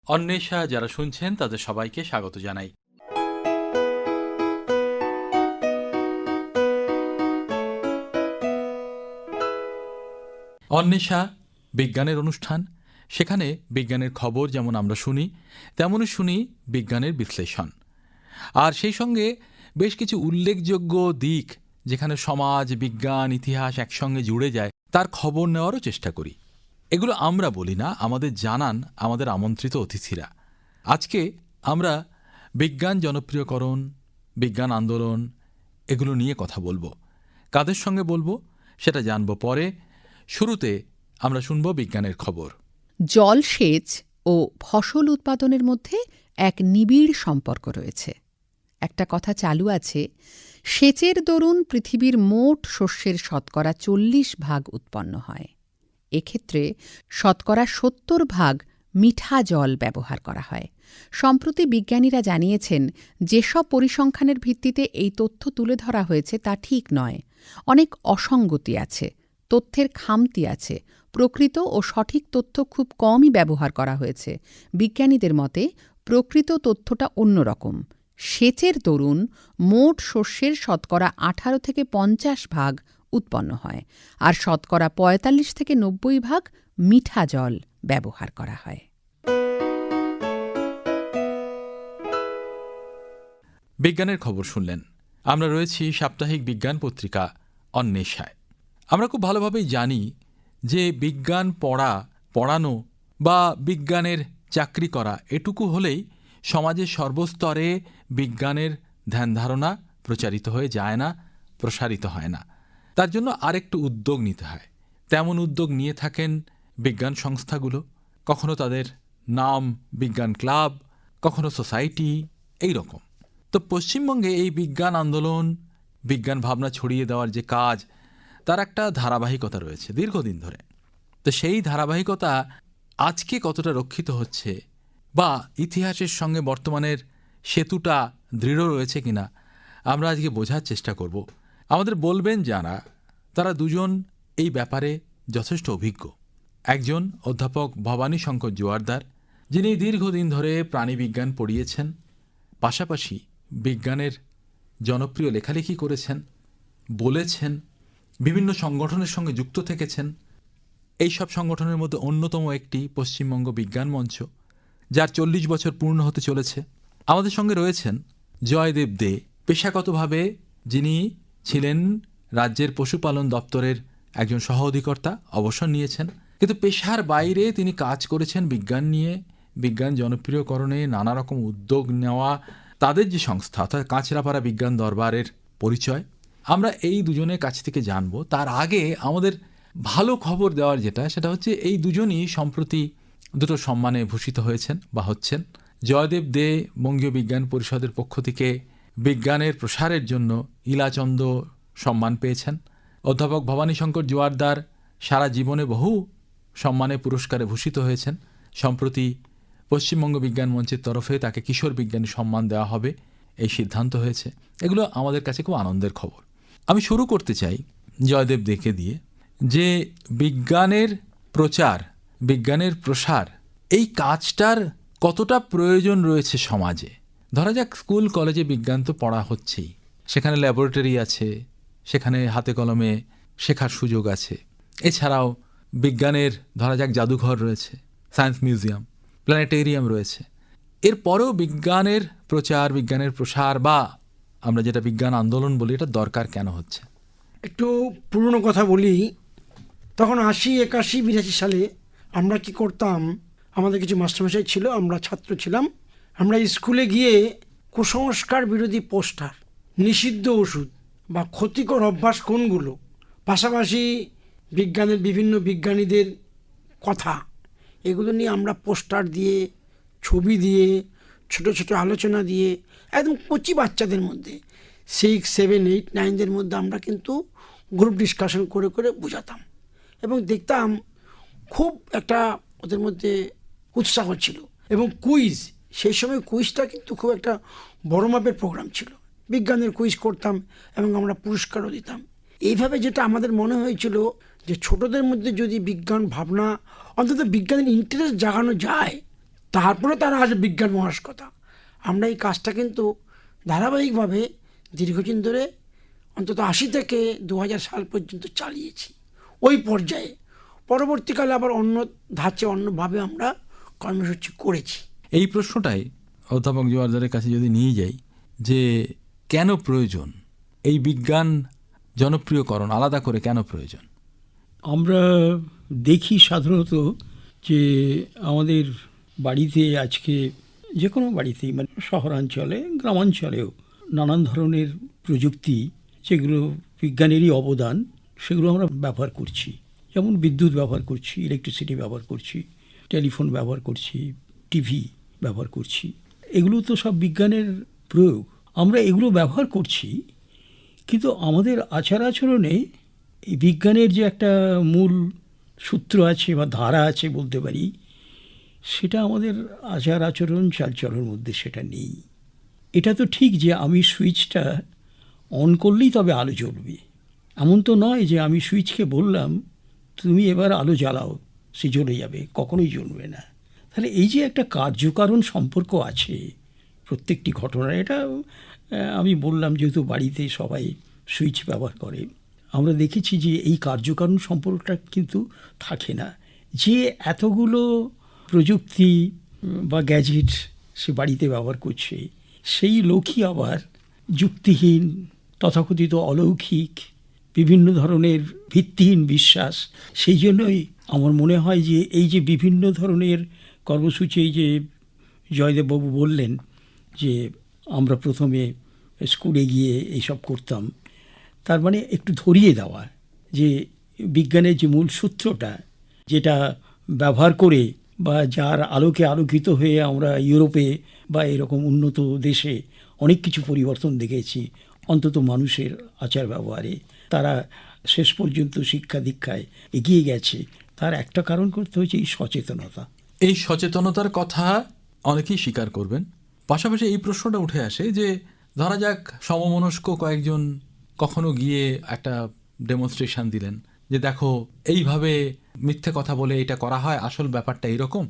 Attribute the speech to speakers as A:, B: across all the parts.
A: অন্বেষা যারা শুনছেন তাদের সবাইকে স্বাগত জানাই। অন্বেষা বিজ্ঞানের অনুষ্ঠান, সেখানে বিজ্ঞানের খবর যেমন আমরা শুনি তেমনই শুনি বিজ্ঞানের বিশ্লেষণ, আর সেই সঙ্গে বেশ কিছু উল্লেখযোগ্য দিক যেখানে সমাজ, বিজ্ঞান, ইতিহাস একসঙ্গে জুড়ে যায় তার খবর নেওয়ারও চেষ্টা করি। এগুলো আমরা বলি না, আমাদের জানান আমাদের আমন্ত্রিত অতিথিরা। আজকে আমরা বিজ্ঞান জনপ্রিয়করণ, বিজ্ঞান আন্দোলন এগুলো নিয়ে কথা বলবো। কাদের সঙ্গে বলবো সেটা জানবো পরে। শুরুতে আমরা শুনব বিজ্ঞানের খবর।
B: জলসেচ ও ফসল উৎপাদনের মধ্যে এক নিবিড় সম্পর্ক রয়েছে। একটা কথা চালু আছে, সেচের দরুন পৃথিবীর মোট শস্যের শতকরা 40% উৎপন্ন হয়। এক্ষেত্রে শতকরা 70% মিঠা জল ব্যবহার করা হয়। সম্প্রতি বিজ্ঞানীরা জানিয়েছেন, যেসব পরিসংখ্যানের ভিত্তিতে এই তথ্য তুলে ধরা হয়েছে তা ঠিক নয়। অনেক অসঙ্গতি আছে, তথ্যের খামতি আছে, প্রকৃত ও সঠিক তথ্য খুব কমই ব্যবহার করা হয়েছে। বিজ্ঞানীদের মতে প্রকৃত তথ্যটা অন্যরকম। সেচের দরুন মোট শস্যের শতকরা 18 থেকে 50% উৎপন্ন হয়, আর শতকরা 45 থেকে 90% মিঠা জল ব্যবহার করা হয়।
A: বিজ্ঞানের খবর শুনলেন। আমরা রয়েছি সাপ্তাহিক বিজ্ঞান পত্রিকা অন্বেষায়। আমরা খুব ভালোভাবেই জানি যে বিজ্ঞান পড়ানো বা বিজ্ঞানের চাকরি করা এটুকু হলেই সমাজের সর্বস্তরে বিজ্ঞানের ধ্যান ধারণা প্রচারিত হয়ে যায় না, প্রসারিত হয় না। তার জন্য আরেকটু উদ্যোগ নিতে হয়। তেমন উদ্যোগ নিয়ে থাকেন বিজ্ঞান সংস্থাগুলো। কখনো তাদের নাম বিজ্ঞান ক্লাব, কখনো সোসাইটি, এই রকম। তো পশ্চিমবঙ্গে এই বিজ্ঞান আন্দোলন, বিজ্ঞান ভাবনা ছড়িয়ে দেওয়ার যে কাজ, তার একটা ধারাবাহিকতা রয়েছে দীর্ঘদিন ধরে। তো সেই ধারাবাহিকতা আজকে কতটা রক্ষিত হচ্ছে বা ইতিহাসের সঙ্গে বর্তমানের সেতুটা দৃঢ় রয়েছে কিনা আমরা আজকে বোঝার চেষ্টা করব। আমাদের বলবেন যারা, তারা দুজন এই ব্যাপারে যথেষ্ট অভিজ্ঞ। একজন অধ্যাপক ভবানী শঙ্কর জোয়ারদার, যিনি দীর্ঘদিন ধরে প্রাণীবিজ্ঞান পড়িয়েছেন, পাশাপাশি বিজ্ঞানের জনপ্রিয় লেখালেখি করেছেন, বলেছেন, বিভিন্ন সংগঠনের সঙ্গে যুক্ত থেকেছেন। এই সব সংগঠনের মধ্যে অন্যতম একটি পশ্চিমবঙ্গ বিজ্ঞান মঞ্চ, যার 40 বছর পূর্ণ হতে চলেছে। আমাদের সঙ্গে রয়েছেন জয়দেব দে, পেশাগতভাবে যিনি ছিলেন রাজ্যের পশুপালন দপ্তরের একজন সহ অধিকর্তা, অবসর নিয়েছেন, কিন্তু পেশার বাইরে তিনি কাজ করেছেন বিজ্ঞান নিয়ে, বিজ্ঞান জনপ্রিয়করণে নানা রকম উদ্যোগ নেওয়া। তাদের যে সংস্থা, অর্থাৎ কাঁচরাপাড়া বিজ্ঞান দরবারের পরিচয় আমরা এই দুজনের কাছ থেকে জানবো। তার আগে আমাদের ভালো খবর দেওয়ার সেটা হচ্ছে এই দুজনই সম্প্রতি দুটো সম্মানে ভূষিত হয়েছেন বা হচ্ছেন। জয়দেব দে বঙ্গীয় বিজ্ঞান পরিষদের পক্ষ থেকে বিজ্ঞানের প্রসারের জন্য ইলাচন্দ সম্মান পেয়েছেন। অধ্যাপক ভবানী শঙ্কর জোয়ারদার সারা জীবনে বহু সম্মানে, পুরস্কারে ভূষিত হয়েছেন। সম্প্রতি পশ্চিমবঙ্গ বিজ্ঞান মঞ্চের তরফে তাকে কিশোর বিজ্ঞানী সম্মান দেওয়া হবে, এই সিদ্ধান্ত হয়েছে। এগুলো আমাদের কাছে খুব আনন্দের খবর। আমি শুরু করতে চাই জয়দেব দেকে দিয়ে, যে বিজ্ঞানের প্রচার, বিজ্ঞানের প্রসার, এই কাজটার কতটা প্রয়োজন রয়েছে সমাজে। ধরা যাক স্কুল কলেজে বিজ্ঞান তো পড়া হচ্ছেই, সেখানে ল্যাবরেটরি আছে, সেখানে হাতে কলমে শেখার সুযোগ আছে। এছাড়াও বিজ্ঞানের ধরা যাক জাদুঘর রয়েছে, সায়েন্স মিউজিয়াম, প্ল্যানেটেরিয়াম রয়েছে। এরপরেও বিজ্ঞানের প্রচার, বিজ্ঞানের প্রসার বা আমরা যেটা বিজ্ঞান আন্দোলন বলি, এটা দরকার কেন হচ্ছে?
C: একটু পুরনো কথা বলি। তখন 80, 81, 82 সালে আমরা কি করতাম, আমাদের কিছু মাস্টারমশাই ছিল, আমরা ছাত্র ছিলাম। আমরা স্কুলে গিয়ে কুসংস্কার বিরোধী পোস্টার, নিষিদ্ধ ওষুধ বা ক্ষতিকর অভ্যাস কোনগুলো, পাশাপাশি বিজ্ঞানের বিভিন্ন বিজ্ঞানীদের কথা, এগুলো নিয়ে আমরা পোস্টার দিয়ে, ছবি দিয়ে, ছোট ছোট আলোচনা দিয়ে একদম কচি বাচ্চাদের মধ্যে 6, 7, 8, 9 মধ্যে আমরা কিন্তু গ্রুপ ডিসকাশন করে করে বোঝাতাম এবং দেখতাম খুব একটা ওদের মধ্যে উৎসাহ ছিল। এবং কুইজ, সেই সময় কুইজটা কিন্তু খুব একটা বড় মাপের প্রোগ্রাম ছিল। বিজ্ঞানের কুইজ করতাম এবং আমরা পুরস্কারও দিতাম। এইভাবে যেটা আমাদের মনে হয়েছিল যে ছোটদের মধ্যে যদি বিজ্ঞান ভাবনা, অন্তত বিজ্ঞানের ইন্টারেস্ট জাগানো যায়, তারপরে তারা আসবে বিজ্ঞান মনস্কতা। আমরা এই কাজটা কিন্তু ধারাবাহিকভাবে দীর্ঘদিন ধরে অন্তত 80 থেকে 2000 সাল পর্যন্ত চালিয়েছি ওই পর্যায়ে। পরবর্তীকালে আবার অন্য ধাঁচে অন্যভাবে আমরা কর্মসূচি করেছি।
A: এই প্রশ্নটাই অধ্যাপক জোয়ারদারের কাছে যদি নিয়ে যাই, যে কেন প্রয়োজন এই বিজ্ঞান জনপ্রিয়করণ, আলাদা করে কেন প্রয়োজন?
D: আমরা দেখি সাধারণত যে আমাদের বাড়িতে আজকে, যে কোনো বাড়িতেই, মানে শহরাঞ্চলে গ্রামাঞ্চলেও নানান ধরনের প্রযুক্তি, যেগুলো বিজ্ঞানেরই অবদান, সেগুলো আমরা ব্যবহার করছি। যেমন বিদ্যুৎ ব্যবহার করছি, ইলেকট্রিসিটি ব্যবহার করছি, টেলিফোন ব্যবহার করছি, টিভি ব্যবহার করছি। এগুলো তো সব বিজ্ঞানের প্রয়োগ। আমরা এগুলো ব্যবহার করছি, কিন্তু আমাদের আচার আচরণে এই বিজ্ঞানের যে একটা মূল সূত্র আছে বা ধারা আছে বলতে পারি, সেটা আমাদের আচার আচরণ চালচলনের মধ্যে সেটা নেই। এটা তো ঠিক যে আমি সুইচটা অন করলেই তবে আলো জ্বলবে, এমন তো নয় যে আমি সুইচকে বললাম তুমি এবার আলো জ্বালাও, সে জ্বলে যাবে, কখনোই জ্বলবে না। তাহলে এই যে একটা কার্যকারণ সম্পর্ক আছে প্রত্যেকটি ঘটনার, এটা আমি বললাম যেহেতু বাড়িতে সবাই সুইচ ব্যবহার করে, আমরা দেখেছি যে এই কার্যকারণ সম্পর্কটা কিন্তু থাকে না। যে এতগুলো প্রযুক্তি বা গ্যাজেট সে বাড়িতে ব্যবহার করছে, সেই লোকই আবার যুক্তিহীন, তথাকথিত অলৌকিক, বিভিন্ন ধরনের ভিত্তিহীন বিশ্বাস। সেই জন্যই আমার মনে হয় যে এই যে বিভিন্ন ধরনের কর্মসূচি, এই যে জয়দেববাবু বললেন যে আমরা প্রথমে স্কুলে গিয়ে এইসব করতাম, তার মানে একটু ধরিয়ে দেওয়া যে বিজ্ঞানের যে মূল সূত্রটা, যেটা ব্যবহার করে বা যার আলোকে আলোকিত হয়ে আমরা ইউরোপে বা এরকম উন্নত দেশে অনেক কিছু পরিবর্তন দেখেছি, অন্তত মানুষের আচার ব্যবহারে। তারা শেষ পর্যন্ত শিক্ষা দীক্ষায় এগিয়ে গেছে, তার একটা কারণ করতে হয়েছে এই সচেতনতা।
A: এই সচেতনতার কথা অনেকেই স্বীকার করবেন। পাশাপাশি এই প্রশ্নটা উঠে আসে যে ধরা যাক সমমনস্ক কয়েকজন কখনো গিয়ে একটা ডেমনস্ট্রেশন দিলেন যে দেখো এইভাবে মিথ্যে কথা বলে এটা করা হয়, আসল ব্যাপারটা এইরকম,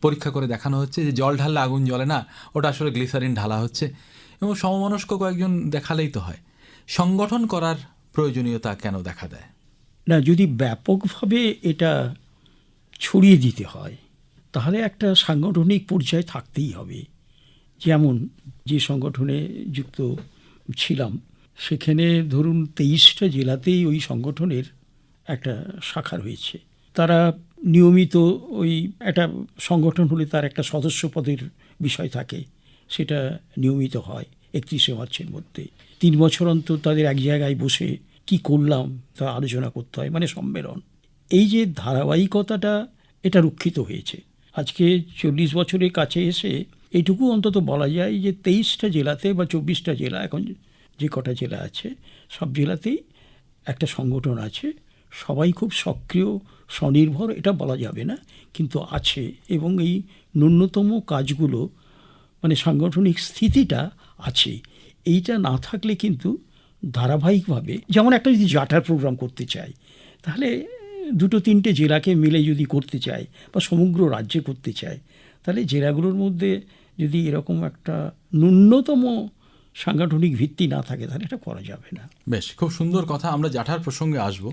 A: পরীক্ষা করে দেখানো হচ্ছে যে জল ঢাললে আগুন জ্বলে না, ওটা আসলে গ্লিসারিন ঢালা হচ্ছে, এবং সমমনস্ক কয়েকজন দেখালেই তো হয়। সংগঠন করার প্রয়োজনীয়তা কেন দেখা দেয়
D: না? যদি ব্যাপকভাবে এটা ছড়িয়ে দিতে হয় তাহলে একটা সাংগঠনিক পর্যায় থাকতেই হবে। যেমন যে সংগঠনে যুক্ত ছিলাম সেখানে ধরুন 23টা জেলাতেই ওই সংগঠনের একটা শাখা রয়েছে। তারা নিয়মিত ওই একটা সংগঠন হলে তার একটা সদস্য পদের বিষয় থাকে, সেটা নিয়মিত হয় 31শে মার্চের মধ্যে। 3 বছর অন্তর তাদের এক জায়গায় বসে কি করলাম তা আলোচনা করতে হয়, মানে সম্মেলন। এই যে ধারাবাহিকতাটা, এটা রক্ষিত হয়েছে। আজকে 40 বছরের কাছে এসে এইটুকু অন্তত বলা যায় যে 23টা জেলাতে বা 24টা জেলা, এখন যে কটা জেলা আছে সব জেলাতেই একটা সংগঠন আছে। সবাই খুব সক্রিয়, স্বনির্ভর এটা বলা যাবে না, কিন্তু আছে। এবং এই ন্যূনতম কাজগুলো, মানে সাংগঠনিক স্থিতিটা আছে। এইটা না থাকলে কিন্তু ধারাবাহিকভাবে, যেমন একটা যদি জাটার প্রোগ্রাম করতে চাই, তাহলে 2-3টে জেলাকে মিলে যদি করতে চাই বা সমগ্র রাজ্যে করতে চাই, তাহলে জেলাগুলোর মধ্যে যদি এরকম একটা ন্যূনতম সাংগঠনিক ভিত্তি না থাকে তাহলে এটা করা যাবে না।
A: বেশ, খুব সুন্দর কথা। আমরা জাঠার প্রসঙ্গে আসব,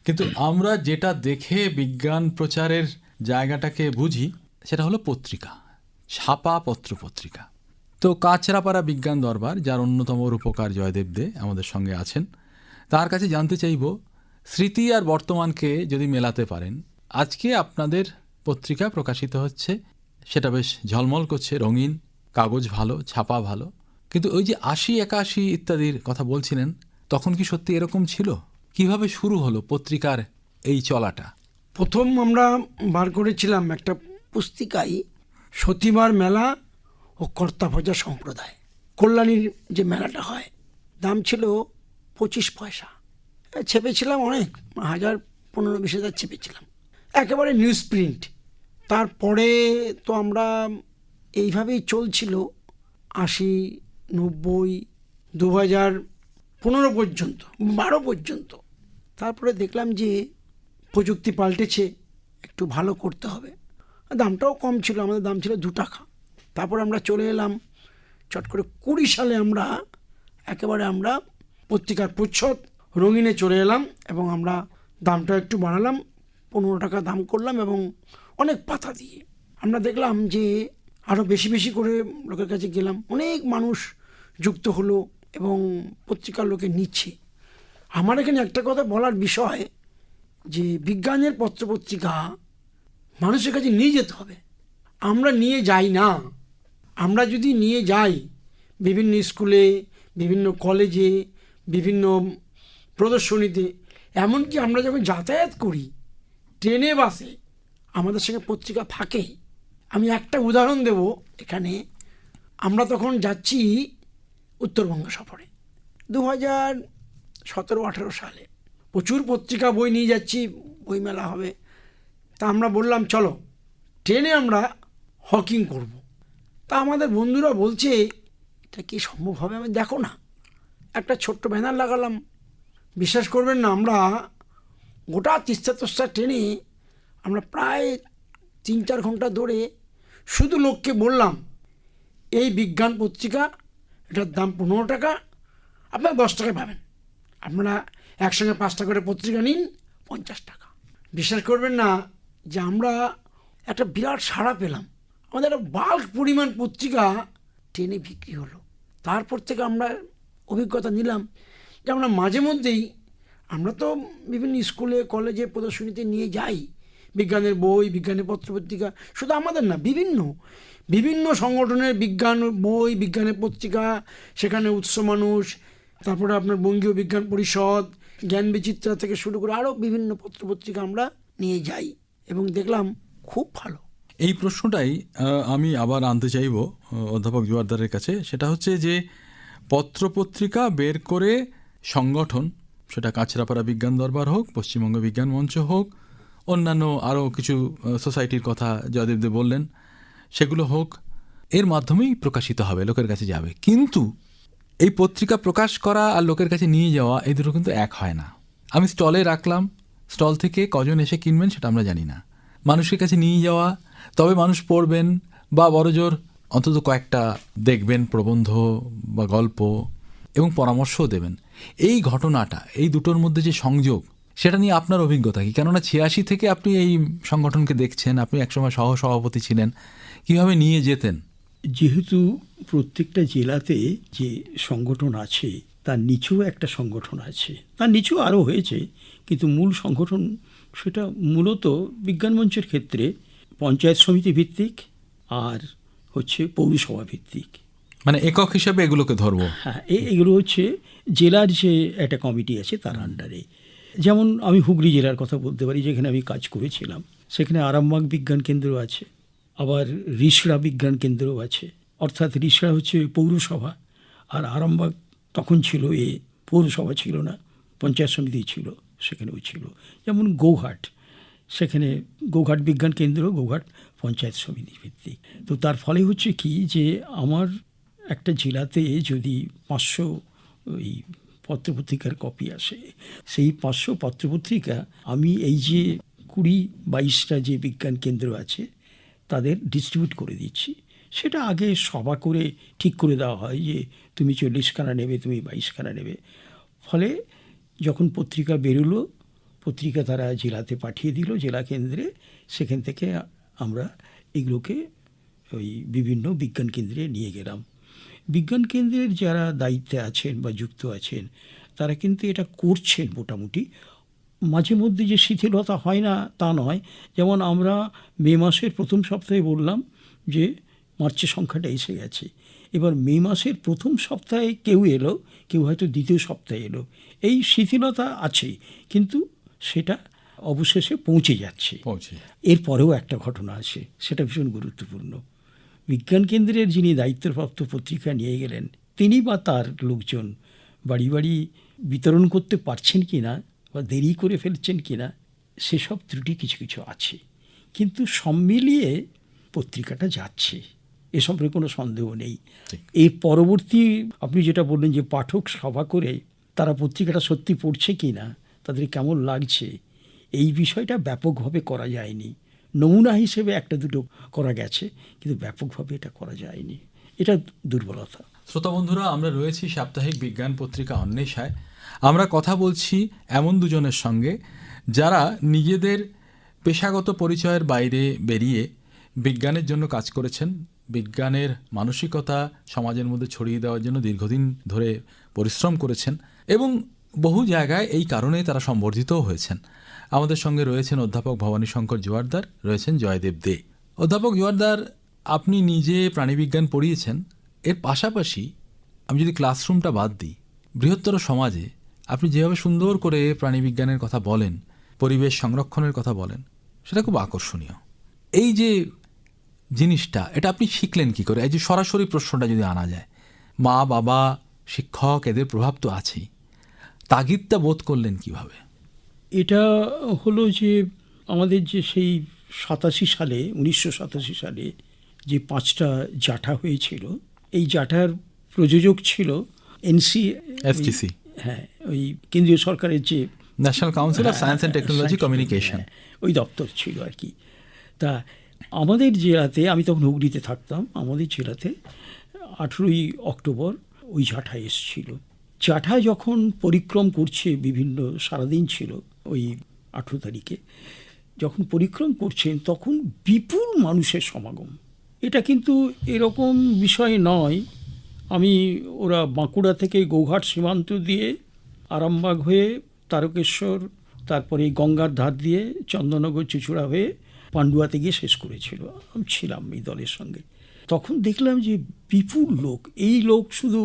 A: কিন্তু আমরা যেটা দেখে বিজ্ঞান প্রচারের জায়গাটাকে বুঝি সেটা হলো পত্রিকা, ছাপা পত্রিকা। তো কাছড়াপাড়া বিজ্ঞান দরবার, যার অন্যতম রূপকার জয়দেব দে আমাদের সঙ্গে আছেন, তার কাছে জানতে চাইব স্মৃতি আর বর্তমানকে যদি মেলাতে পারেন। আজকে আপনাদের পত্রিকা প্রকাশিত হচ্ছে, সেটা বেশ ঝলমল করছে, রঙিন, কাগজ ভালো, ছাপা ভালো, কিন্তু ওই যে 80, 81 ইত্যাদির কথা বলছিলেন, তখন কি সত্যি এরকম ছিল? কিভাবে শুরু হলো পত্রিকার এই চলাটা?
C: প্রথম আমরা বার করেছিলাম একটা পুস্তিকায় সতীমার মেলা ও কর্তাভজা সম্প্রদায়, কল্যাণীর যে মেলাটা হয়, দাম ছিল 25 পয়সা। ছেপেছিলাম অনেক, 1000-15-20 ছেপেছিলাম, একেবারে নিউজ প্রিন্ট। তারপরে তো আমরা এইভাবেই চলছিল 80, 90, 2015 পর্যন্ত, 12 পর্যন্ত। তারপরে দেখলাম যে প্রযুক্তি পাল্টেছে, একটু ভালো করতে হবে। দামটাও কম ছিল, আমাদের দাম ছিল 2 টাকা। তারপর আমরা চলে এলাম চট করে 20 সালে আমরা পত্রিকার প্রচ্ছদ রঙিনে চলে এলাম এবং আমরা দামটা একটু বাড়ালাম, 15 টাকা দাম করলাম এবং অনেক পাতা দিয়ে আমরা দেখলাম যে আরও বেশি বেশি করে লোকের কাছে গেলাম, অনেক মানুষ যুক্ত হলো এবং পত্রিকার লোকে নিচ্ছে। আমার এখানে একটা কথা বলার বিষয় যে বিজ্ঞানের পত্রপত্রিকা মানুষের কাছে নিয়ে যেতে হবে। আমরা নিয়ে যাই না। আমরা যদি নিয়ে যাই বিভিন্ন স্কুলে, বিভিন্ন কলেজে, বিভিন্ন প্রদর্শনীতে, এমনকি আমরা যখন যাতায়াত করি ট্রেনে বাসে আমাদের সঙ্গে পত্রিকা থাকেই। আমি একটা উদাহরণ দেব এখানে। আমরা তখন যাচ্ছি উত্তরবঙ্গ সফরে 2017-18 সালে, প্রচুর পত্রিকা বই নিয়ে যাচ্ছি, বইমেলা হবে। তা আমরা বললাম চলো ট্রেনে আমরা হকিং করব। তা আমাদের বন্ধুরা বলছে এটা কি সম্ভব হবে? আমি দেখো না, একটা ছোট্ট ব্যানার লাগালাম। বিশ্বাস করবেন না, আমরা গোটা তিস্তা তোস্তা ট্রেনে আমরা প্রায় 3-4 ঘন্টা ধরে শুধু লোককে বললাম এই বিজ্ঞান পত্রিকা, এটার দাম 15 টাকা, আপনারা 10 টাকায় পাবেন, আপনারা একসঙ্গে 5টা করে পত্রিকা নিন, 50 টাকা। বিশ্বাস করবেন না যে আমরা একটা বিরাট সাড়া পেলাম। আমাদের একটা বাল্ক পরিমাণ পত্রিকা ট্রেনে বিক্রি হলো। তারপর থেকে আমরা অভিজ্ঞতা নিলাম যে আমরা মাঝে মধ্যেই, আমরা তো বিভিন্ন স্কুলে কলেজে প্রদর্শনীতে নিয়ে যাই বিজ্ঞানের বই, বিজ্ঞানের পত্রপত্রিকা। শুধু আমাদের না, বিভিন্ন সংগঠনের বিজ্ঞান বই, বিজ্ঞানের পত্রিকা, সেখানে উৎস মানুষ, তারপরে আপনার বঙ্গীয় বিজ্ঞান পরিষদ, জ্ঞান বিচিত্রা থেকে শুরু করে আরও বিভিন্ন পত্রপত্রিকা আমরা নিয়ে যাই এবং দেখলাম খুব ভালো।
A: এই প্রশ্নটাই আমি আবার আনতে চাইব অধ্যাপক জোয়ারদারের কাছে। সেটা হচ্ছে যে পত্রপত্রিকা বের করে সংগঠন, সেটা কাছড়াপাড়া বিজ্ঞান দরবার হোক, পশ্চিমবঙ্গ বিজ্ঞান মঞ্চ হোক, অন্যান্য আরও কিছু সোসাইটির কথা জয়দেবদেব বললেন, সেগুলো হোক, এর মাধ্যমেই প্রকাশিত হবে, লোকের কাছে যাবে। কিন্তু এই পত্রিকা প্রকাশ করা আর লোকের কাছে নিয়ে যাওয়া, এই দুটো কিন্তু এক হয় না। আমি স্টলে রাখলাম, স্টল থেকে কজন এসে কিনবেন সেটা আমরা জানি না। মানুষের কাছে নিয়ে যাওয়া, তবে মানুষ পড়বেন বা বড়জোর অন্তত কয়েকটা দেখবেন প্রবন্ধ বা গল্প এবং পরামর্শও দেবেন। এই ঘটনাটা, এই দুটোর মধ্যে যে সংযোগ, সেটা নিয়ে আপনার অভিজ্ঞতা কি? কেননা 86 থেকে আপনি এই সংগঠনকে দেখছেন, আপনি একসময় সহসভাপতি ছিলেন, কিভাবে নিয়ে যেতেন?
D: যেহেতু প্রত্যেকটা জেলাতে যে সংগঠন আছে তার নিচেও একটা সংগঠন আছে, তার নিচেও আরও হয়েছে, কিন্তু মূল সংগঠন সেটা মূলত বিজ্ঞান মঞ্চের ক্ষেত্রে পঞ্চায়েত সমিতি ভিত্তিক আর হচ্ছে পৌরসভা ভিত্তিক।
A: মানে একক হিসাবে এগুলোকে ধরবো।
D: হ্যাঁ, এগুলো হচ্ছে জেলার যে একটা কমিটি আছে তার আন্ডারে। যেমন আমি হুগলি জেলার কথা বলতে পারি, যেখানে আমি কাজ করেছিলাম। সেখানে আরামবাগ বিজ্ঞান কেন্দ্র আছে, আবার রিষড়া বিজ্ঞান কেন্দ্রও আছে। অর্থাৎ রিষড়া হচ্ছে পৌরসভা আর আরামবাগ তখন ছিল পৌরসভা ছিল না, পঞ্চায়েত সমিতি ছিল, সেখানেও ছিল। যেমন গৌহাট, সেখানে গৌঘাট বিজ্ঞান কেন্দ্র, গৌঘাট পঞ্চায়েত সমিতি ভিত্তিক। তো তার ফলে হচ্ছে কি যে আমার একটা জেলাতে যদি 500 ওই পত্রপত্রিকার কপি আসে, সেই 500 পত্রপত্রিকা আমি এই যে 20-22টা যে বিজ্ঞান কেন্দ্র আছে তাদের ডিস্ট্রিবিউট করে দিচ্ছি। সেটা আগে সভা করে ঠিক করে দেওয়া হয় যে তুমি 40 খানা নেবে, তুমি 22 খানা নেবে। ফলে যখন পত্রিকা বেরোলো, পত্রিকা তারা জেলাতে পাঠিয়ে দিল, জেলা কেন্দ্রে। সেখান থেকে আমরা এগুলোকে ওই বিভিন্ন বিজ্ঞান কেন্দ্রে নিয়ে গেলাম। বিজ্ঞান কেন্দ্রের যারা দায়িত্বে আছেন বা যুক্ত আছেন তারা কিন্তু এটা করছেন মোটামুটি। মাঝে মধ্যে যে শিথিলতা হয় না তা নয়। যেমন আমরা মে মাসের প্রথম সপ্তাহে বললাম যে মার্চের সংখ্যাটা এসে গেছে। এবার মে মাসের প্রথম সপ্তাহে কেউ এলো, কেউ হয়তো দ্বিতীয় সপ্তাহে এলো। এই শিথিলতা আছে, কিন্তু সেটা অবশেষে পৌঁছে যাচ্ছে। এরপরেও একটা ঘটনা আছে, সেটা ভীষণ গুরুত্বপূর্ণ। বিজ্ঞান কেন্দ্রের যিনি দায়িত্বপ্রাপ্ত পত্রিকা নিয়ে গেলেন, তিনি বা তার লোকজন বাড়ি বাড়ি বিতরণ করতে পারছেন কি না বা দেরি করে ফেলছেন কি না, সেসব ত্রুটি কিছু কিছু আছে। কিন্তু সব মিলিয়ে পত্রিকাটা যাচ্ছে, এ সম্পর্কে কোনো সন্দেহ নেই। এর পরবর্তী আপনি যেটা বললেন যে পাঠক সভা করে তারা পত্রিকাটা সত্যি পড়ছে কি না, তাদের কেমন লাগছে, এই বিষয়টা ব্যাপকভাবে করা যায়নি। নমুনা হিসেবে একটা দুটো করা গেছে, কিন্তু ব্যাপকভাবে এটা করা যায়নি। এটা দুর্বলতা।
A: শ্রোতা বন্ধুরা, আমরা রয়েছি সাপ্তাহিক বিজ্ঞান পত্রিকা অন্বেষায়। আমরা কথা বলছি এমন দুজনের সঙ্গে যারা নিজেদের পেশাগত পরিচয়ের বাইরে বেরিয়ে বিজ্ঞানের জন্য কাজ করেছেন, বিজ্ঞানের মানসিকতা সমাজের মধ্যে ছড়িয়ে দেওয়ার জন্য দীর্ঘদিন ধরে পরিশ্রম করেছেন এবং বহু জায়গায় এই কারণে তারা সম্বর্ধিতও হয়েছেন। আমাদের সঙ্গে রয়েছেন অধ্যাপক ভবানী শঙ্কর জোয়ারদার, রয়েছেন জয়দেব দে। অধ্যাপক জোয়ারদার, আপনি নিজে প্রাণীবিজ্ঞান পড়িয়েছেন, এর পাশাপাশি আমি যদি ক্লাসরুমটা বাদ দিই, বৃহত্তর সমাজে আপনি যেভাবে সুন্দর করে প্রাণীবিজ্ঞানের কথা বলেন, পরিবেশ সংরক্ষণের কথা বলেন, সেটা খুব আকর্ষণীয়। এই যে জিনিসটা, এটা আপনি শিখলেন কি করে? এই যে সরাসরি প্রশ্নটা যদি আনা যায়, মা বাবা শিক্ষক এদের প্রভাব তো আছেই, তাগিদটা বোধ করলেন কিভাবে?
D: এটা হলো যে আমাদের যে সেই 1987 সালে যে 5টা জাঠা হয়েছিল, এই জাঠার প্রযোজক ছিল
A: FTC,
D: হ্যাঁ, ওই কেন্দ্রীয় সরকারের যে
A: national council of science and technology communication,
D: ওই দপ্তর ছিল আর কি। তা আমাদের জেলাতে, আমি তখন হুগলিতে থাকতাম, আমাদের জেলাতে 18ই অক্টোবর ওই জাঠা এসেছিল। জাঠা যখন পরিক্রম করছে, বিভিন্ন সারাদিন ছিল ওই 18 তারিখে, যখন পরিক্রম করছেন তখন বিপুল মানুষের সমাগম। এটা কিন্তু এরকম বিষয় নয়, ওরা বাঁকুড়া থেকে গৌঘাট সীমান্ত দিয়ে আরামবাগ হয়ে তারকেশ্বর, তারপরে গঙ্গার ধার দিয়ে চন্দননগর চুচুড়া হয়ে পান্ডুয়াতে গিয়ে শেষ করেছিল। আমি ছিলাম এই দলের সঙ্গে। তখন দেখলাম যে বিপুল লোক, এই লোক শুধু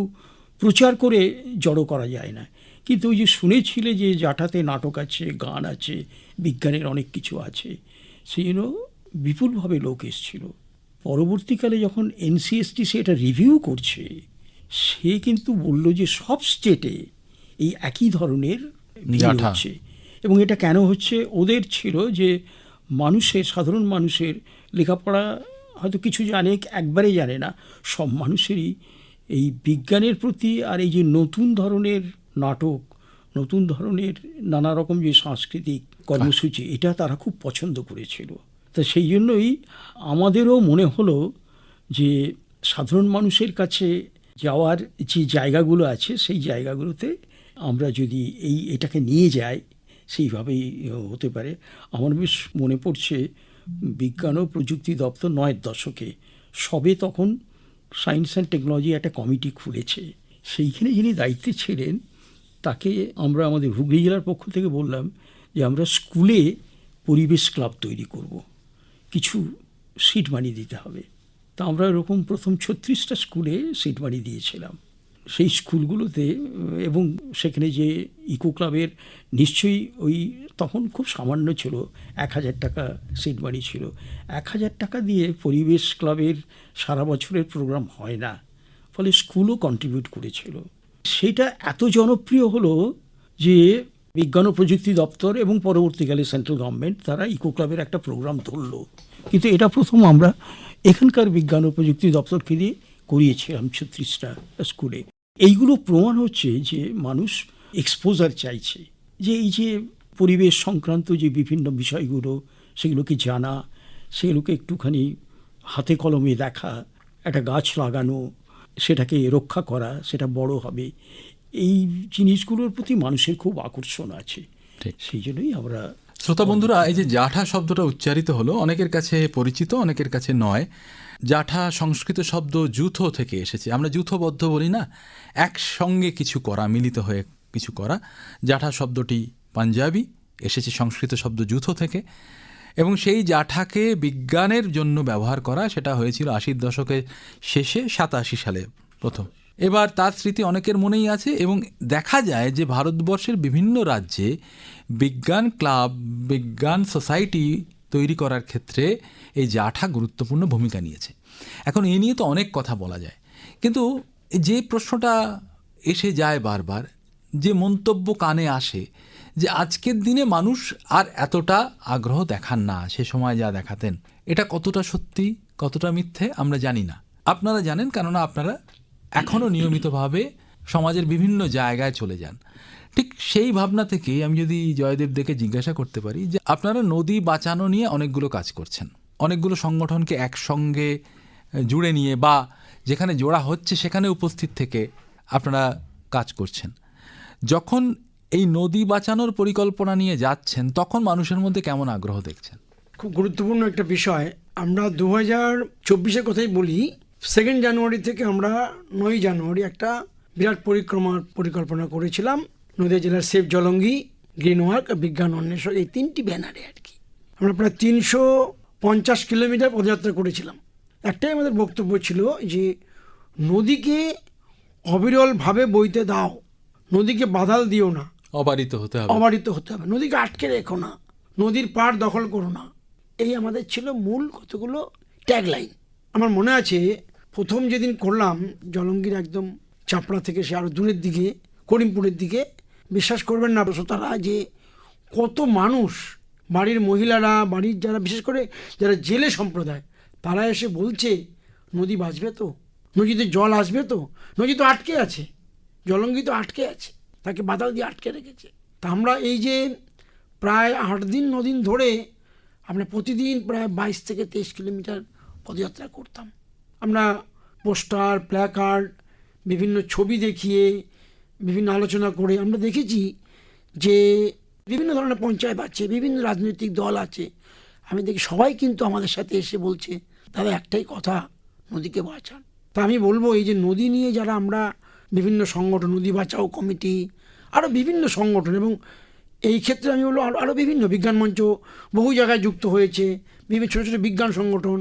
D: প্রচার করে জড়ো করা যায় না, কিন্তু ওই যে শুনেছিলে যে জাঠাতে নাটক আছে, গান আছে, বিজ্ঞানের অনেক কিছু আছে, সেই জন্য বিপুলভাবে লোক এসেছিল। পরবর্তীকালে যখন NCSTC এটা রিভিউ করছে, সে কিন্তু বলল যে সব স্টেটে এই একই ধরনের ভিড়
A: জাঠা
D: হচ্ছে। এবং এটা কেন হচ্ছে, ওদের ছিল যে সাধারণ মানুষের লেখাপড়া হয়তো কিছু জানে, একবারে জানে না, সব মানুষেরই এই বিজ্ঞানের প্রতি আর এই যে নতুন ধরনের নাটক, নতুন ধরনের নানা রকম যে সাংস্কৃতিক কর্মসূচি, এটা তারা খুব পছন্দ করেছিল। তা সেই জন্যই আমাদেরও মনে হলো যে সাধারণ মানুষের কাছে যাওয়ার যে জায়গাগুলো আছে, সেই জায়গাগুলোতে আমরা যদি এটাকে নিয়ে যাই, সেইভাবেই হতে পারে। আমার বেশ মনে পড়ছে, বিজ্ঞান ও প্রযুক্তি দপ্তর 9-এর দশকে সবে তখন সায়েন্স অ্যান্ড টেকনোলজি একটা কমিটি খুলেছে। সেইখানে যিনি দায়িত্বে ছিলেন, তাকে আমরা আমাদের হুগলি জেলার পক্ষ থেকে বললাম যে আমরা স্কুলে পরিবেশ ক্লাব তৈরি করব, কিছু সিট মানি দিতে হবে। তা আমরা এরকম প্রথম 36টা স্কুলে সিট মানি দিয়েছিলাম। সেই স্কুলগুলোতে, এবং সেখানে যে ইকো ক্লাবের নিশ্চয়ই ওই তখন খুব সামান্য ছিল, 1000 টাকা সিট মানি ছিল। 1000 টাকা দিয়ে পরিবেশ ক্লাবের সারা বছরের প্রোগ্রাম হয় না, ফলে স্কুলও কন্ট্রিবিউট করেছিল। সেটা এত জনপ্রিয় হলো যে বিজ্ঞান ও প্রযুক্তি দপ্তর এবং পরবর্তীকালে সেন্ট্রাল গভর্নমেন্ট তারা ইকো ক্লাবের একটা প্রোগ্রাম ধরলো। কিন্তু এটা প্রথম আমরা এখানকার বিজ্ঞান ও প্রযুক্তি দপ্তরকে দিয়ে করিয়েছিলাম 36টা স্কুলে। এইগুলো প্রমাণ হচ্ছে যে মানুষ এক্সপোজার চাইছে, যে এই যে পরিবেশ সংক্রান্ত যে বিভিন্ন বিষয়গুলো, সেগুলোকে জানা, সেগুলোকে একটুখানি হাতে কলমে দেখা, একটা গাছ লাগানো, সেটাকে রক্ষা করা, সেটা বড় হবে, এই জিনিসগুলোর প্রতি মানুষের খুব আকর্ষণ আছে। সেই জন্যই আমরা।
A: শ্রোতা বন্ধুরা, এই যে জাঠা শব্দটা উচ্চারিত হলো, অনেকের কাছে পরিচিত, অনেকের কাছে নয়। জাঠা সংস্কৃত শব্দ যূথ থেকে এসেছে। আমরা যূথবদ্ধ বলি না, একসঙ্গে কিছু করা, মিলিত হয়ে কিছু করা। জাঠা শব্দটি পাঞ্জাবি, এসেছে সংস্কৃত শব্দ যূথ থেকে, এবং সেই জাঠাকে বিজ্ঞানের জন্য ব্যবহার করা, সেটা হয়েছিল 80-এর দশকের শেষে, 87 সালে প্রথম। এবার তার স্মৃতি অনেকের মনেই আছে, এবং দেখা যায় যে ভারতবর্ষের বিভিন্ন রাজ্যে বিজ্ঞান ক্লাব, বিজ্ঞান সোসাইটি তৈরি করার ক্ষেত্রে এই জাঠা গুরুত্বপূর্ণ ভূমিকা নিয়েছে। এখন এ নিয়ে তো অনেক কথা বলা যায়, কিন্তু যে প্রশ্নটা এসে যায় বারবার, যে মন্তব্য কানে আসে, যে আজকের দিনে মানুষ আর এতটা আগ্রহ দেখান না, সে সময় যা দেখাতেন, এটা কতটা সত্যি কতটা মিথ্যে আমরা জানি না। আপনারা জানেন, কেননা আপনারা এখনও নিয়মিতভাবে সমাজের বিভিন্ন জায়গায় চলে যান। ঠিক সেই ভাবনা থেকেই আমি যদি জয়দেবদেরকে জিজ্ঞাসা করতে পারি যে আপনারা নদী বাঁচানো নিয়ে অনেকগুলো কাজ করছেন, অনেকগুলো সংগঠনকে একসঙ্গে জুড়ে নিয়ে বা যেখানে জোড়া হচ্ছে সেখানে উপস্থিত থেকে আপনারা কাজ করছেন। যখন এই নদী বাঁচানোর পরিকল্পনা নিয়ে যাচ্ছেন তখন মানুষের মধ্যে কেমন আগ্রহ দেখছেন?
C: খুব গুরুত্বপূর্ণ একটা বিষয়। আমরা 2024-এর কথাই বলি, 2 জানুয়ারি থেকে আমরা 9 জানুয়ারি একটা বিরাট পরিক্রমার পরিকল্পনা করেছিলাম। নদীয়া জেলার সেফ জলঙ্গি, গ্রিন ওয়ার্ক, বিজ্ঞান অন্বেষণ, এই 3টি ব্যানারে আর কি আমরা প্রায় 350 কিলোমিটার পদযাত্রা করেছিলাম। একটাই আমাদের বক্তব্য ছিল যে নদীকে অবিরলভাবে বইতে দাও, নদীকে বাধাল দিও না,
A: অবারিত হতে হবে,
C: অবারিত হতে হবে, নদীকে আটকে রেখো না, নদীর পাড় দখল করো না। এই আমাদের ছিল মূল কতগুলো ট্যাগলাইন। আমার মনে আছে প্রথম যেদিন করলাম জলঙ্গির একদম চাপড়া থেকে সে আরও দূরের দিকে করিমপুরের দিকে, বিশ্বাস করবেন না শ্রোতারা যে কত মানুষ, বাড়ির মহিলারা, বাড়ির যারা বিশেষ করে যারা জেলে সম্প্রদায়, তারা এসে বলছে নদী বাঁচবে তো, নদীতে জল আসবে তো, নদী তো আটকে আছে, জলঙ্গি তো আটকে আছে, তাকে বাধাল দিয়ে আটকে রেখেছে। তা আমরা এই যে প্রায় 8 দিন 9 দিন ধরে আমরা প্রতিদিন প্রায় 22 থেকে 23 কিলোমিটার পদযাত্রা করতাম। আমরা পোস্টার, প্ল্যাকার্ড, বিভিন্ন ছবি দেখিয়ে, বিভিন্ন আলোচনা করে আমরা দেখেছি যে বিভিন্ন ধরনের পঞ্চায়েত আছে, বিভিন্ন রাজনৈতিক দল আছে, আমি দেখি সবাই কিন্তু আমাদের সাথে এসে বলছে দাদা একটাই কথা, নদীকে বাঁচান। তা আমি বলবো এই যে নদী নিয়ে যারা আমরা বিভিন্ন সংগঠন, নদী বাঁচাও কমিটি, আরও বিভিন্ন সংগঠন, এবং এই ক্ষেত্রে আমি বলবো আরও বিভিন্ন বিজ্ঞান মঞ্চ বহু জায়গায় যুক্ত হয়েছে, বিভিন্ন ছোটো ছোটো বিজ্ঞান সংগঠন,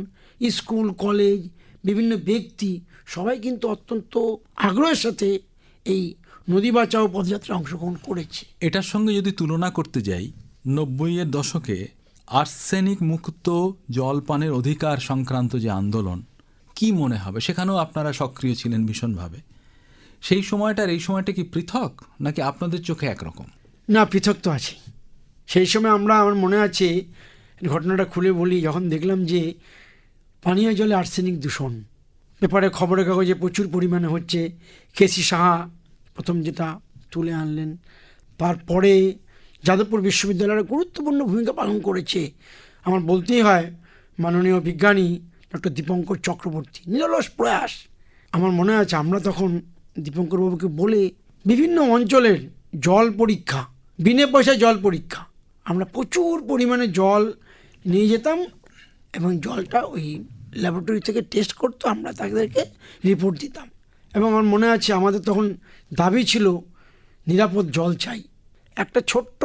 C: স্কুল, কলেজ, বিভিন্ন ব্যক্তি, সবাই কিন্তু অত্যন্ত আগ্রহের সাথে এই নদী বাঁচাও পদযাত্রায় অংশগ্রহণ করেছে।
A: এটার সঙ্গে যদি তুলনা করতে যাই, 90-এর দশকে আর্সেনিক মুক্ত জল পানের অধিকার সংক্রান্ত যে আন্দোলন, কি মনে হবে? সেখানেও আপনারা সক্রিয় ছিলেন ভীষণভাবে। সেই সময়টার এই সময়টা কি পৃথক, নাকি আপনাদের চোখে একরকম?
C: না, পৃথক তো আছে। সেই সময় আমার মনে আছে ঘটনাটা খুলে বলি, যখন দেখলাম যে পানীয় জলে আর্সেনিক দূষণ, পেপারে খবরের কাগজে প্রচুর পরিমাণে হচ্ছে, কেসি সাহা প্রথম যেটা তুলে আনলেন, তারপরে যাদবপুর বিশ্ববিদ্যালয়ের গুরুত্বপূর্ণ ভূমিকা পালন করেছে আমার বলতেই হয় মাননীয় বিজ্ঞানী ডক্টর দীপঙ্কর চক্রবর্তী, নিরলস প্রয়াস। আমার মনে আছে আমরা তখন দীপঙ্করবাবুকে বলে বিভিন্ন অঞ্চলের জল পরীক্ষা, বিনা পয়সায় জল পরীক্ষা, আমরা প্রচুর পরিমাণে জল নিয়ে যেতাম এবং জলটা ওই ল্যাবরেটরি থেকে টেস্ট করতো, আমরা তাদেরকে রিপোর্ট দিতাম। এবং আমার মনে আছে আমাদের তখন দাবি ছিল নিরাপদ জল চাই। একটা ছোট্ট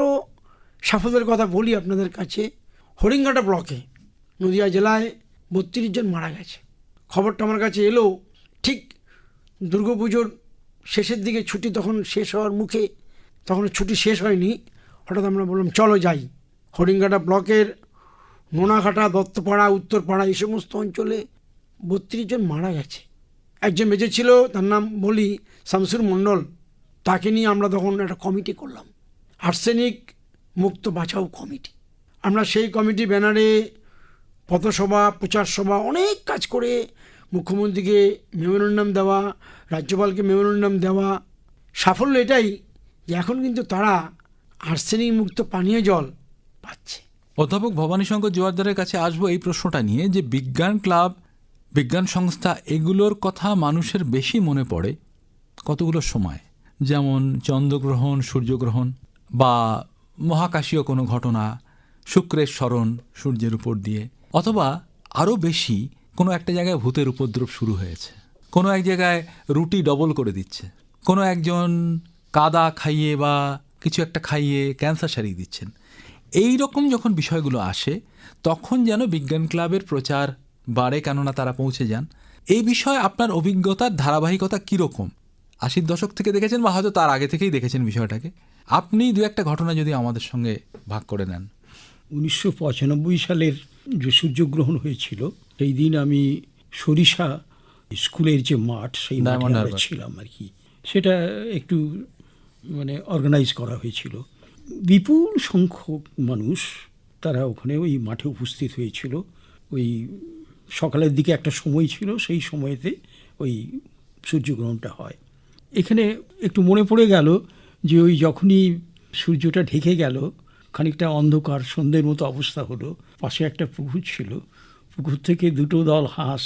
C: সাফল্যের কথা বলি আপনাদের কাছে, হরিঙ্গাটা ব্লকে নদিয়া জেলায় 32 জন মারা গেছে। খবরটা আমার কাছে এলো ঠিক দুর্গাপুজোর শেষের দিকে, ছুটি তখন শেষ হওয়ার মুখে, তখন ছুটি শেষ হয়নি, হঠাৎ আমরা বললাম চলো যাই। হরিঙ্গাটা ব্লকের নোনাঘাটা, দত্তপাড়া, উত্তরপাড়া, এই সমস্ত অঞ্চলে 32 জন মারা গেছে। একজন বেঁচে ছিল, তার নাম বলি শামসুর মণ্ডল, তাকে নিয়ে আমরা তখন একটা কমিটি করলাম, আর্সেনিক মুক্ত বাঁচাও কমিটি। আমরা সেই কমিটি ব্যানারে পথসভা, প্রচার সভা, অনেক কাজ করে মুখ্যমন্ত্রীকে মেমোরেন্ডাম দেওয়া, রাজ্যপালকে মেমোরেন্ডাম দেওয়া। সাফল্য এটাই যে এখন কিন্তু তারা আর্সেনিক মুক্ত পানীয় জল পাচ্ছে।
A: অধ্যাপক ভবানীশঙ্কর জোয়ারদারের কাছে আসবো এই প্রশ্নটা নিয়ে যে বিজ্ঞান ক্লাব, বিজ্ঞান সংস্থা, এগুলোর কথা মানুষের বেশি মনে পড়ে কতগুলো সময়, যেমন চন্দ্রগ্রহণ, সূর্যগ্রহণ, বা মহাকাশীয় কোনো ঘটনা, শুক্রের স্মরণ সূর্যের উপর দিয়ে, অথবা আরও বেশি কোনো একটা জায়গায় ভূতের উপদ্রব শুরু হয়েছে, কোনো এক জায়গায় রুটি ডবল করে দিচ্ছে, কোনো একজন কাদা খাইয়ে বা কিছু একটা খাইয়ে ক্যান্সার সারিয়ে দিচ্ছেন। এই রকম যখন বিষয়গুলো আসে তখন যেন বিজ্ঞান ক্লাবের প্রচার বাড়ে, কেননা তারা পৌঁছে যান। এই বিষয়ে আপনার অভিজ্ঞতার ধারাবাহিকতা কীরকম? 80-র দশক থেকে দেখেছেন বা হয়তো তার আগে থেকেই দেখেছেন বিষয়টাকে। আপনি দু একটা ঘটনা যদি আমাদের সঙ্গে ভাগ করে নেন।
D: 1995 সালের যে সূর্যগ্রহণ হয়েছিল, সেই দিন আমি সরিষা স্কুলের যে মাঠ, সেই মাঠে আমরা ছিলাম আর কি। সেটা একটু অর্গানাইজ করা হয়েছিল। বিপুল সংখ্যক মানুষ তারা ওখানে ওই মাঠে উপস্থিত হয়েছিল। ওই সকালের দিকে একটা সময় ছিল, সেই সময়তে ওই সূর্যগ্রহণটা হয়। এখানে একটু মনে পড়ে গেল যে ওই যখনই সূর্যটা ঢেকে গেল, খানিকটা অন্ধকার সন্ধ্যের মতো অবস্থা হলো, পাশে একটা পুকুর ছিল, পুকুর থেকে দুটো দল হাঁস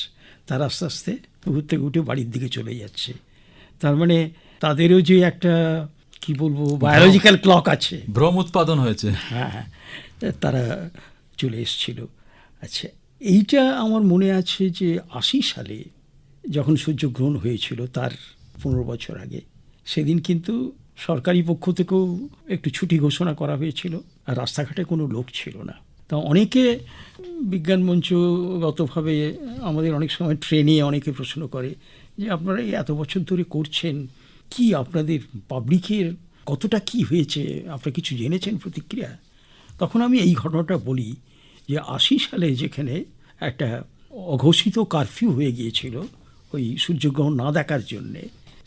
D: তারা আস্তে আস্তে পুকুর থেকে উঠে বাড়ির দিকে চলে যাচ্ছে। তার মানে তাদেরও যে একটা কি বলবো বায়োলজিক্যাল ক্লক আছে,
A: ভ্রম উৎপাদন হয়েছে।
D: হ্যাঁ, তারা চলে এসেছিল। আচ্ছা, এইটা আমার মনে আছে যে ৮০ সালে যখন সূর্যগ্রহণ হয়েছিল তার ১৫ বছর আগে, সেদিন কিন্তু সরকারি পক্ষ থেকেও একটু ছুটি ঘোষণা করা হয়েছিল, আর রাস্তাঘাটে কোনো লোক ছিল না। তা অনেকে বিজ্ঞান মঞ্চগতভাবে আমাদের অনেক সময় ট্রেনে অনেকে প্রশ্ন করে যে আপনারা এই এত বছর ধরে করছেন, কি আপনাদের পাবলিকের কতটা কি হয়েছে, আপনারা কিছু জেনেছেন প্রতিক্রিয়া? তখন আমি এই ঘটনাটা বলি যে ৮০ সালে যেখানে একটা অঘোষিত কারফিউ হয়ে গিয়েছিল ওই সূর্যগ্রহণ না দেখার জন্যে,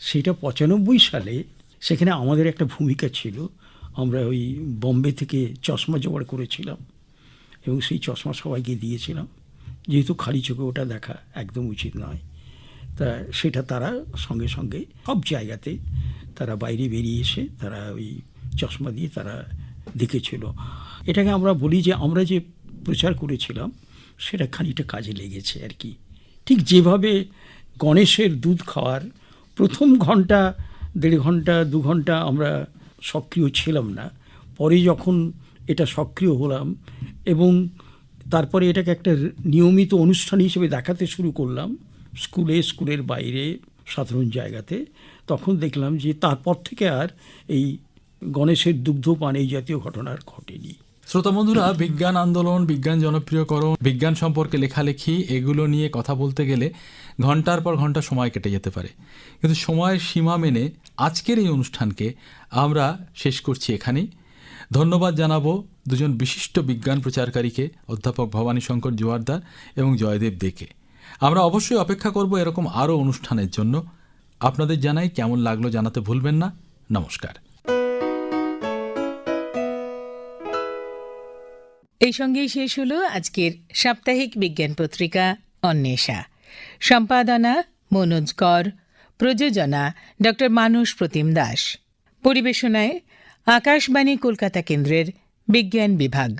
D: সেটা ৯৫ সালে সেখানে আমাদের একটা ভূমিকা ছিল। আমরা ওই বম্বে থেকে চশমা জোগাড় করেছিলাম এবং সেই চশমা সবাইকে দিয়েছিলাম, যেহেতু খালি চোখে ওটা দেখা একদম উচিত নয়। তা সেটা তারা সঙ্গে সঙ্গে সব জায়গাতে তারা বাইরে বেরিয়ে এসে তারা ওই চশমা দিয়ে তারা দেখেছিল। এটাকে আমরা বলি যে আমরা যে প্রচার করেছিলাম সেটা খানিকটা কাজে লেগেছে আর কি। ঠিক যেভাবে গণেশের দুধ খাওয়ার প্রথম ঘন্টা, ১.৫ ঘন্টা ২ ঘন্টা আমরা সক্রিয় ছিলাম না, পরে যখন এটা সক্রিয় হলাম এবং তারপরে এটাকে একটা নিয়মিত অনুষ্ঠান হিসেবে দেখাতে শুরু করলাম স্কুলে, স্কুলের বাইরে, সাধারণ জায়গাতে, তখন দেখলাম যে তারপর থেকে আর এই গণেশের দুগ্ধপান এই জাতীয় ঘটনা আর ঘটেনি।
A: শ্রোতা বন্ধুরা, বিজ্ঞান আন্দোলন, বিজ্ঞান জনপ্রিয়করণ, বিজ্ঞান সম্পর্কে লেখালেখি, এগুলো নিয়ে কথা বলতে গেলে ঘন্টার পর ঘন্টা সময় কেটে যেতে পারে, কিন্তু সময়ের সীমা মেনে আজকের এই অনুষ্ঠানকে আমরা শেষ করছি এখানেই। ধন্যবাদ জানাবো দুজন বিশিষ্ট বিজ্ঞান প্রচারকারীকে, অধ্যাপক ভবানী শঙ্কর জোয়ারদার এবং জয়দেব দেকে। আমরা অবশ্যই অপেক্ষা করব এরকম আরও অনুষ্ঠানের জন্য। আপনাদের জানাই কেমন লাগলো জানাতে ভুলবেন না। নমস্কার।
E: এই সঙ্গেই শেষ হলো আজকের সাপ্তাহিক বিজ্ঞান পত্রিকা অন্বেষা। সম্পাদনা মনোজ কর, প্রযোজনা ডক্টর মানস প্রতিম দাস, পরিবেশনায় আকাশবাণী কলকাতা কেন্দ্রের বিজ্ঞান বিভাগ।